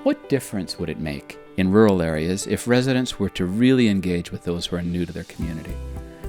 What difference would it make in rural areas if residents were to really engage with those who are new to their community?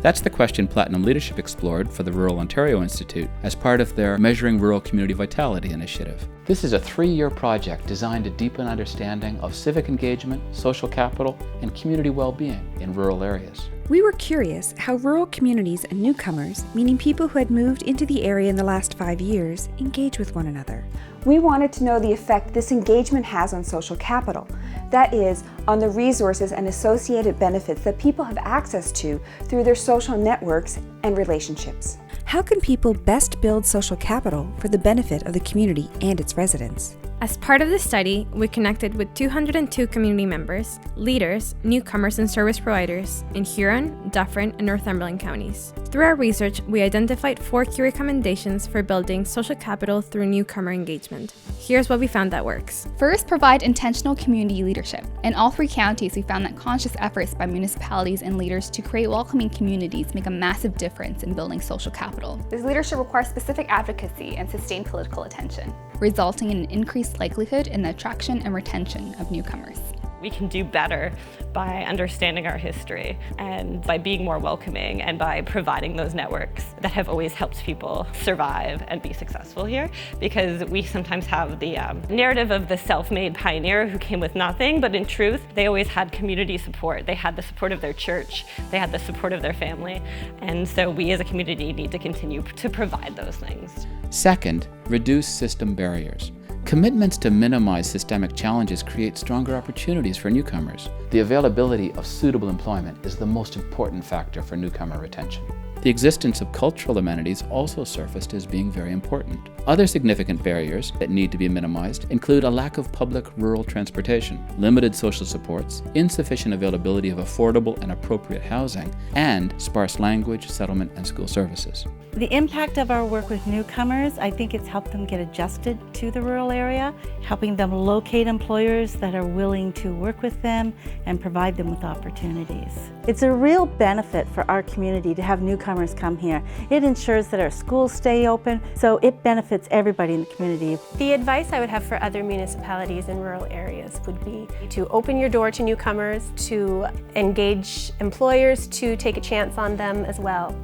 That's the question Platinum Leadership explored for the Rural Ontario Institute as part of their Measuring Rural Community Vitality initiative. This is a 3-year project designed to deepen understanding of civic engagement, social capital, and community well-being in rural areas. We were curious how rural communities and newcomers, meaning people who had moved into the area in the last 5 years, engage with one another. We wanted to know the effect this engagement has on social capital, that is, on the resources and associated benefits that people have access to through their social networks and relationships. How can people best build social capital for the benefit of the community and its residents? As part of the study, we connected with 202 community members, leaders, newcomers, and service providers in Huron, Dufferin, and Northumberland counties. Through our research, we identified 4 key recommendations for building social capital through newcomer engagement. Here's what we found that works. First, provide intentional community leadership. In all 3 counties, we found that conscious efforts by municipalities and leaders to create welcoming communities make a massive difference in building social capital. This leadership requires specific advocacy and sustained political attention, resulting in an increased likelihood in the attraction and retention of newcomers. We can do better by understanding our history and by being more welcoming and by providing those networks that have always helped people survive and be successful here, because we sometimes have the narrative of the self-made pioneer who came with nothing, but in truth, they always had community support. They had the support of their church, they had the support of their family, and so we as a community need to continue to provide those things. Second, reduce system barriers. Commitments to minimize systemic challenges create stronger opportunities for newcomers. The availability of suitable employment is the most important factor for newcomer retention. The existence of cultural amenities also surfaced as being very important. Other significant barriers that need to be minimized include a lack of public rural transportation, limited social supports, insufficient availability of affordable and appropriate housing, and sparse language, settlement, and school services. The impact of our work with newcomers, I think it's helped them get adjusted to the rural area, helping them locate employers that are willing to work with them and provide them with opportunities. It's a real benefit for our community to have newcomers come here. It ensures that our schools stay open, so it benefits everybody in the community. The advice I would have for other municipalities in rural areas would be to open your door to newcomers, to engage employers to take a chance on them as well.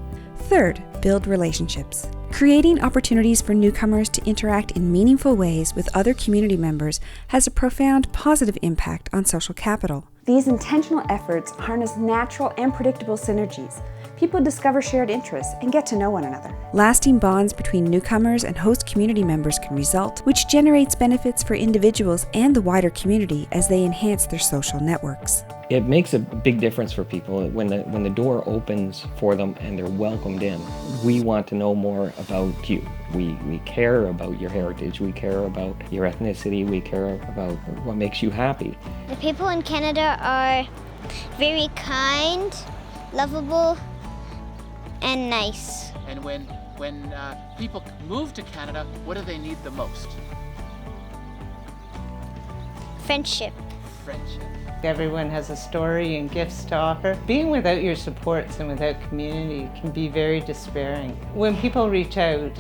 Third, build relationships. Creating opportunities for newcomers to interact in meaningful ways with other community members has a profound positive impact on social capital. These intentional efforts harness natural and predictable synergies. People discover shared interests and get to know one another. Lasting bonds between newcomers and host community members can result, which generates benefits for individuals and the wider community as they enhance their social networks. It makes a big difference for people when the door opens for them and they're welcomed in. We want to know more about you. We care about your heritage, we care about your ethnicity, we care about what makes you happy. The people in Canada are very kind, lovable, and nice. And when people move to Canada, what do they need the most? Friendship. Friendship. Everyone has a story and gifts to offer. Being without your supports and without community can be very despairing. When people reach out,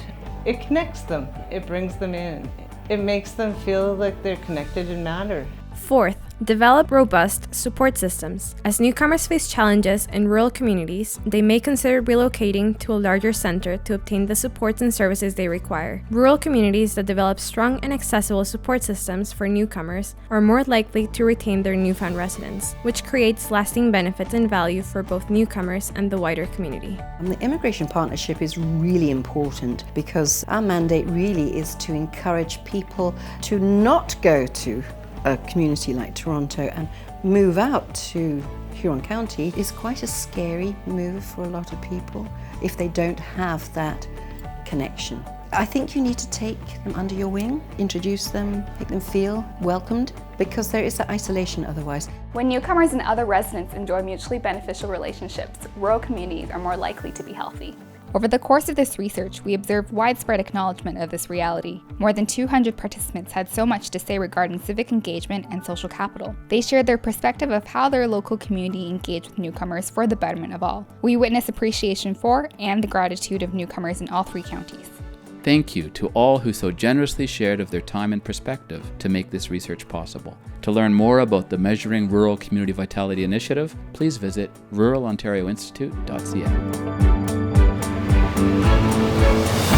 it connects them, it brings them in. It makes them feel like they're connected and matter. Fourth, develop robust support systems. As newcomers face challenges in rural communities, they may consider relocating to a larger center to obtain the supports and services they require. Rural communities that develop strong and accessible support systems for newcomers are more likely to retain their newfound residents, which creates lasting benefits and value for both newcomers and the wider community. The immigration partnership is really important because our mandate really is to encourage people to not go to a community like Toronto and move out to Huron County is quite a scary move for a lot of people if they don't have that connection. I think you need to take them under your wing, introduce them, make them feel welcomed, because there is that isolation otherwise. When newcomers and other residents enjoy mutually beneficial relationships, rural communities are more likely to be healthy. Over the course of this research, we observed widespread acknowledgement of this reality. More than 200 participants had so much to say regarding civic engagement and social capital. They shared their perspective of how their local community engaged with newcomers for the betterment of all. We witnessed appreciation for and the gratitude of newcomers in all 3 counties. Thank you to all who so generously shared of their time and perspective to make this research possible. To learn more about the Measuring Rural Community Vitality Initiative, please visit ruralontarioinstitute.ca.